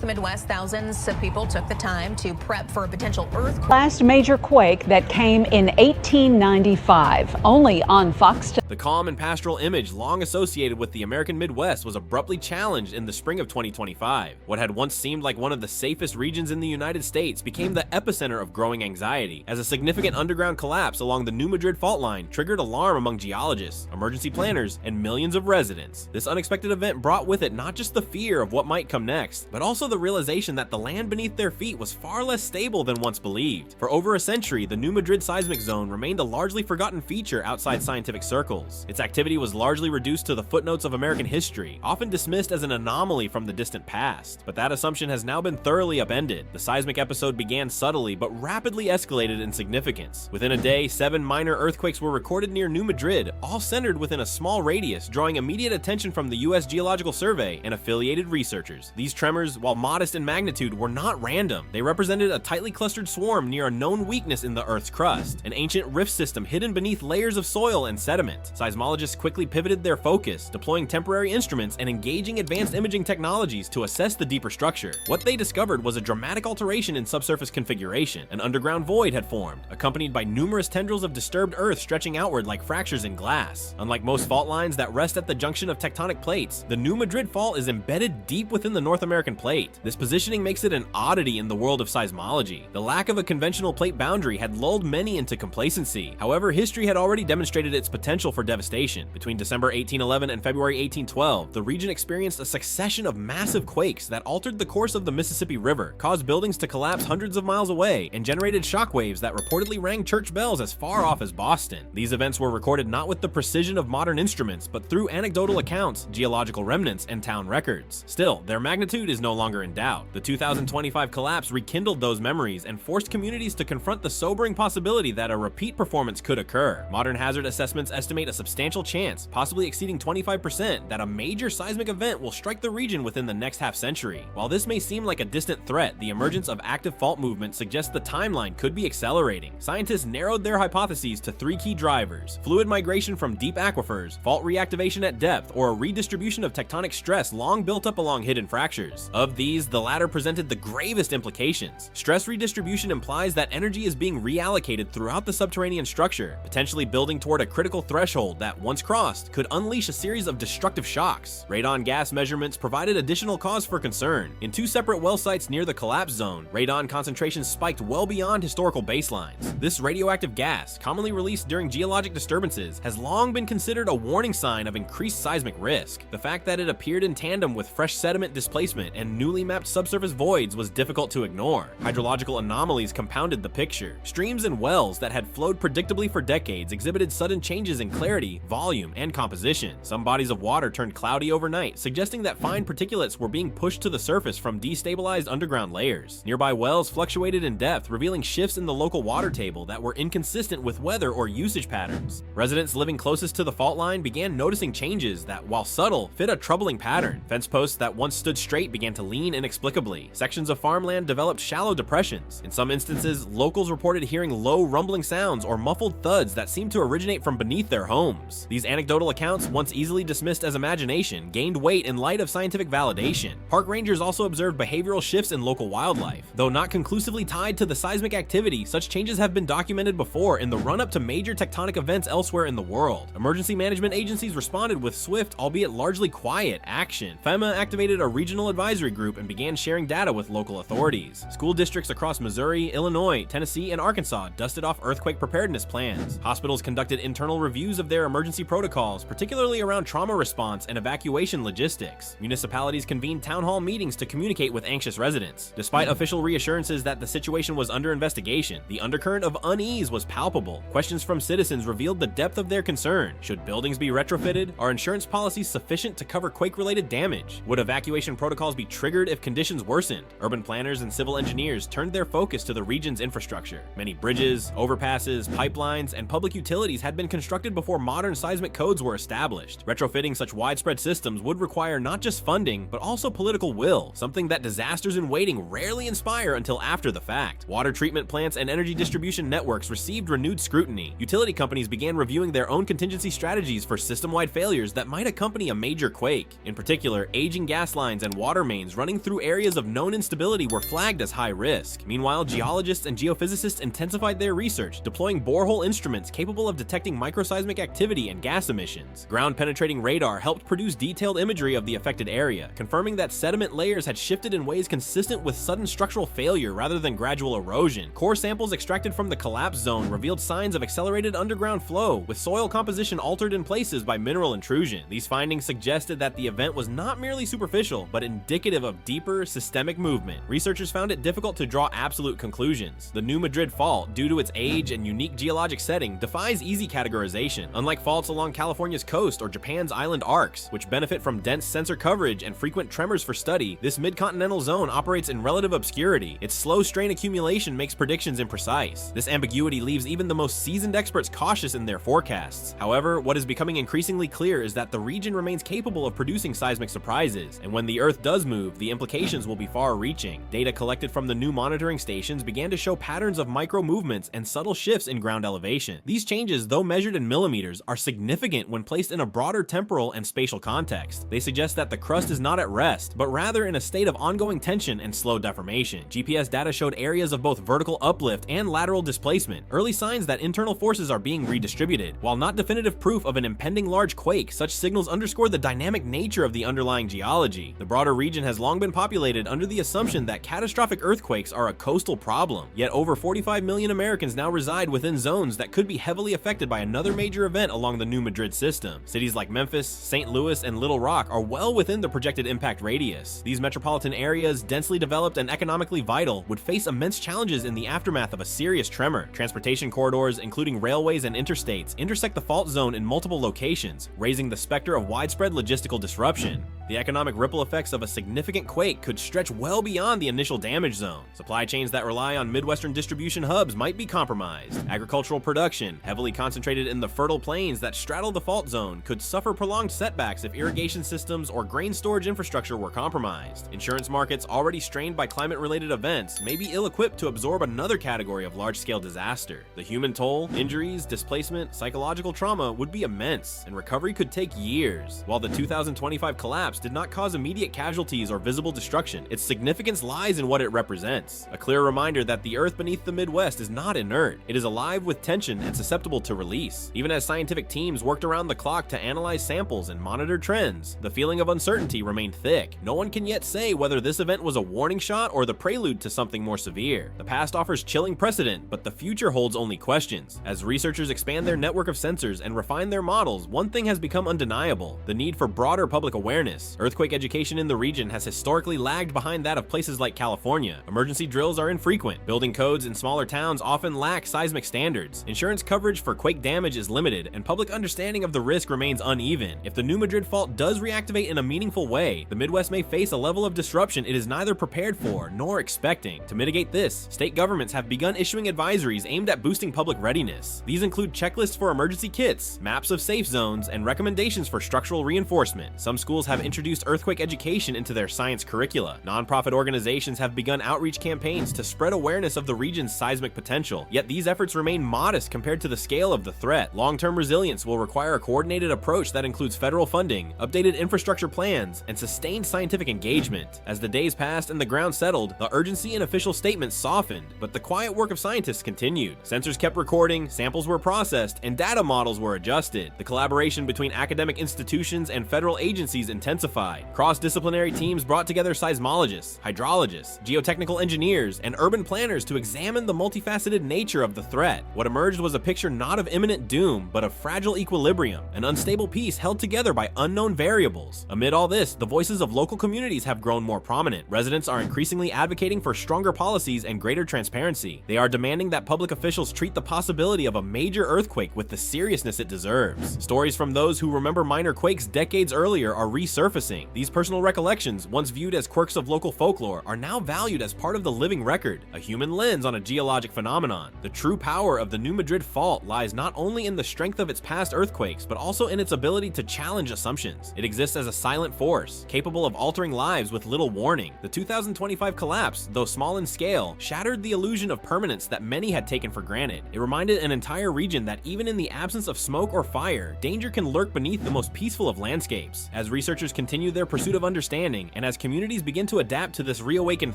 the Midwest, thousands of people took the time to prep for a potential earthquake. Last major quake that came in 1895, only on Fox. The calm and pastoral image long associated with the American Midwest was abruptly challenged in the spring of 2025. What had once seemed like one of the safest regions in the United States became the epicenter of growing anxiety, as a significant underground collapse along the New Madrid fault line triggered alarm among geologists, emergency planners, and millions of residents. This unexpected event brought with it not just the fear of what might come next, but also the realization that the land beneath their feet was far less stable than once believed. For over a century, the New Madrid seismic zone remained a largely forgotten feature outside scientific circles. Its activity was largely reduced to the footnotes of American history, often dismissed as an anomaly from the distant past. But that assumption has now been thoroughly upended. The seismic episode began subtly, but rapidly escalated in significance. Within a day, 7 minor earthquakes were recorded near New Madrid, all centered within a small radius, drawing immediate attention from the U.S. Geological Survey and affiliated researchers. These tremors, while modest in magnitude, were not random. They represented a tightly clustered swarm near a known weakness in the Earth's crust, an ancient rift system hidden beneath layers of soil and sediment. Seismologists quickly pivoted their focus, deploying temporary instruments and engaging advanced imaging technologies to assess the deeper structure. What they discovered was a dramatic alteration in subsurface configuration. An underground void had formed, accompanied by numerous tendrils of disturbed earth stretching outward like fractures in glass. Unlike most fault lines that rest at the junction of tectonic plates, the New Madrid fault is embedded deep within the North American plate. This positioning makes it an oddity in the world of seismology. The lack of a conventional plate boundary had lulled many into complacency. However, history had already demonstrated its potential for devastation. Between December 1811 and February 1812, the region experienced a succession of massive quakes that altered the course of the Mississippi River, caused buildings to collapse hundreds of miles away, and generated shockwaves that reportedly rang church bells as far off as Boston. These events were recorded not with the precision of modern instruments, but through anecdotal accounts, geological remnants, and town records. Still, their magnitude is no longer in doubt. The 2025 collapse rekindled those memories and forced communities to confront the sobering possibility that a repeat performance could occur. Modern hazard assessments estimate a substantial chance, possibly exceeding 25%, that a major seismic event will strike the region within the next half-century. While this may seem like a distant threat, the emergence of active fault movement suggests the timeline could be accelerating. Scientists narrowed their hypotheses to 3 key drivers: fluid migration from deep aquifers, fault reactivation at depth, or a redistribution of tectonic stress long built up along hidden fractures. Of these, the latter presented the gravest implications. Stress redistribution implies that energy is being reallocated throughout the subterranean structure, potentially building toward a critical threshold that, once crossed, could unleash a series of destructive shocks. Radon gas measurements provided additional cause for concern. In 2 separate well sites near the collapse zone, radon concentrations spiked well beyond historical baselines. This radioactive gas, commonly released during geologic disturbances, has long been considered a warning sign of increased seismic risk. The fact that it appeared in tandem with fresh sediment displacement and newly mapped subsurface voids was difficult to ignore. Hydrological anomalies compounded the picture. Streams and wells that had flowed predictably for decades exhibited sudden changes in clarity, volume, and composition. Some bodies of water turned cloudy overnight, suggesting that fine particulates were being pushed to the surface from destabilized underground layers. Nearby wells fluctuated in depth, revealing shifts in the local water table that were inconsistent with weather or usage patterns. Residents living closest to the fault line began noticing changes that, while subtle, fit a troubling pattern. Fence posts that once stood straight began to lean inexplicably. Sections of farmland developed shallow depressions. In some instances, locals reported hearing low rumbling sounds or muffled thuds that seemed to originate from beneath their homes. These anecdotal accounts, once easily dismissed as imagination, gained weight in light of scientific validation. Park rangers also observed behavioral shifts in local wildlife. Though not conclusively tied to the seismic activity, such changes have been documented before in the run-up to major tectonic events elsewhere in the world. Emergency management agencies responded with swift, albeit largely quiet, action. FEMA activated a regional advisory group and began sharing data with local authorities. School districts across Missouri, Illinois, Tennessee, and Arkansas dusted off earthquake preparedness plans. Hospitals conducted internal reviews of their emergency protocols, particularly around trauma response and evacuation logistics. Municipalities convened town hall meetings to communicate with anxious residents. Despite official reassurances that the situation was under investigation, the undercurrent of unease was palpable. Questions from citizens revealed the depth of their concern. Should buildings be retrofitted? Are insurance policies sufficient to cover quake-related damage? Would evacuation protocols be triggered if conditions worsened? Urban planners and civil engineers turned their focus to the region's infrastructure. Many bridges, overpasses, pipelines, and public utilities had been constructed before modern seismic codes were established. Retrofitting such widespread systems would require not just funding, but also political will, something that disasters in waiting rarely inspire until after the fact. Water treatment plants and energy distribution networks received renewed scrutiny. Utility companies began reviewing their own contingency strategies for system-wide failures that might accompany a major quake. In particular, aging gas lines and water mains running running through areas of known instability were flagged as high risk. Meanwhile, geologists and geophysicists intensified their research, deploying borehole instruments capable of detecting microseismic activity and gas emissions. Ground-penetrating radar helped produce detailed imagery of the affected area, confirming that sediment layers had shifted in ways consistent with sudden structural failure rather than gradual erosion. Core samples extracted from the collapse zone revealed signs of accelerated underground flow, with soil composition altered in places by mineral intrusion. These findings suggested that the event was not merely superficial, but indicative of deeper, systemic movement. Researchers found it difficult to draw absolute conclusions. The New Madrid Fault, due to its age and unique geologic setting, defies easy categorization. Unlike faults along California's coast or Japan's island arcs, which benefit from dense sensor coverage and frequent tremors for study, this mid-continental zone operates in relative obscurity. Its slow strain accumulation makes predictions imprecise. This ambiguity leaves even the most seasoned experts cautious in their forecasts. However, what is becoming increasingly clear is that the region remains capable of producing seismic surprises, and when the Earth does move, the implications will be far-reaching. Data collected from the new monitoring stations began to show patterns of micro-movements and subtle shifts in ground elevation. These changes, though measured in millimeters, are significant when placed in a broader temporal and spatial context. They suggest that the crust is not at rest, but rather in a state of ongoing tension and slow deformation. GPS data showed areas of both vertical uplift and lateral displacement, early signs that internal forces are being redistributed. While not definitive proof of an impending large quake, such signals underscore the dynamic nature of the underlying geology. The broader region has long been populated under the assumption that catastrophic earthquakes are a coastal problem, yet over 45 million Americans now reside within zones that could be heavily affected by another major event along the New Madrid system. Cities like Memphis, St. Louis, and Little Rock are well within the projected impact radius. These metropolitan areas, densely developed and economically vital, would face immense challenges in the aftermath of a serious tremor. Transportation corridors, including railways and interstates, intersect the fault zone in multiple locations, raising the specter of widespread logistical disruption. The economic ripple effects of a significant quake could stretch well beyond the initial damage zone. Supply chains that rely on Midwestern distribution hubs might be compromised. Agricultural production, heavily concentrated in the fertile plains that straddle the fault zone, could suffer prolonged setbacks if irrigation systems or grain storage infrastructure were compromised. Insurance markets, already strained by climate-related events, may be ill-equipped to absorb another category of large-scale disaster. The human toll, injuries, displacement, psychological trauma would be immense, and recovery could take years. While the 2025 collapse did not cause immediate casualties or visible destruction, its significance lies in what it represents. A clear reminder that the Earth beneath the Midwest is not inert. It is alive with tension and susceptible to release. Even as scientific teams worked around the clock to analyze samples and monitor trends, the feeling of uncertainty remained thick. No one can yet say whether this event was a warning shot or the prelude to something more severe. The past offers chilling precedent, but the future holds only questions. As researchers expand their network of sensors and refine their models, one thing has become undeniable: the need for broader public awareness. Earthquake education in the region has historically lagged behind that of places like California. Emergency drills are infrequent. Building codes in smaller towns often lack seismic standards. Insurance coverage for quake damage is limited, and public understanding of the risk remains uneven. If the New Madrid Fault does reactivate in a meaningful way, the Midwest may face a level of disruption it is neither prepared for nor expecting. To mitigate this, state governments have begun issuing advisories aimed at boosting public readiness. These include checklists for emergency kits, maps of safe zones, and recommendations for structural reinforcement. Some schools have introduced earthquake education into their science curricula. Nonprofit organizations have begun outreach campaigns to spread awareness of the region's seismic potential, yet these efforts remain modest compared to the scale of the threat. Long-term resilience will require a coordinated approach that includes federal funding, updated infrastructure plans, and sustained scientific engagement. As the days passed and the ground settled, the urgency in official statements softened, but the quiet work of scientists continued. Sensors kept recording, samples were processed, and data models were adjusted. The collaboration between academic institutions and federal agencies intensified. Cross-disciplinary teams brought together seismologists, hydrologists, geotechnical engineers, and urban planners to examine the multifaceted nature of the threat. What emerged was a picture not of imminent doom, but of fragile equilibrium, an unstable piece held together by unknown variables. Amid all this, the voices of local communities have grown more prominent. Residents are increasingly advocating for stronger policies and greater transparency. They are demanding that public officials treat the possibility of a major earthquake with the seriousness it deserves. Stories from those who remember minor quakes decades earlier are resurfacing. These personal recollections, once viewed as quirks of local folklore, are now valued as part of the living record, a human lens on a geologic phenomenon. The true power of the New Madrid Fault lies not only in the strength of its past earthquakes, but also in its ability to challenge assumptions. It exists as a silent force, capable of altering lives with little warning. The 2025 collapse, though small in scale, shattered the illusion of permanence that many had taken for granted. It reminded an entire region that even in the absence of smoke or fire, danger can lurk beneath the most peaceful of landscapes. As researchers continue continue their pursuit of understanding, and as communities begin to adapt to this reawakened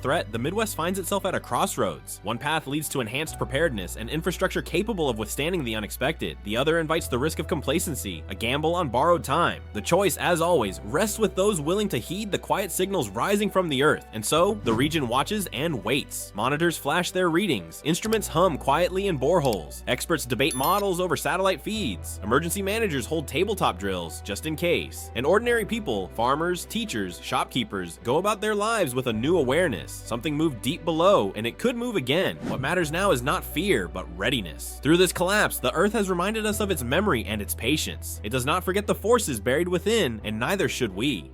threat, the Midwest finds itself at a crossroads. One path leads to enhanced preparedness and infrastructure capable of withstanding the unexpected. The other invites the risk of complacency, a gamble on borrowed time. The choice, as always, rests with those willing to heed the quiet signals rising from the earth, and so the region watches and waits. Monitors flash their readings, instruments hum quietly in boreholes, experts debate models over satellite feeds, emergency managers hold tabletop drills just in case, and ordinary people, farmers, teachers, shopkeepers, go about their lives with a new awareness. Something moved deep below, and it could move again. What matters now is not fear, but readiness. Through this collapse, the earth has reminded us of its memory and its patience. It does not forget the forces buried within, and neither should we.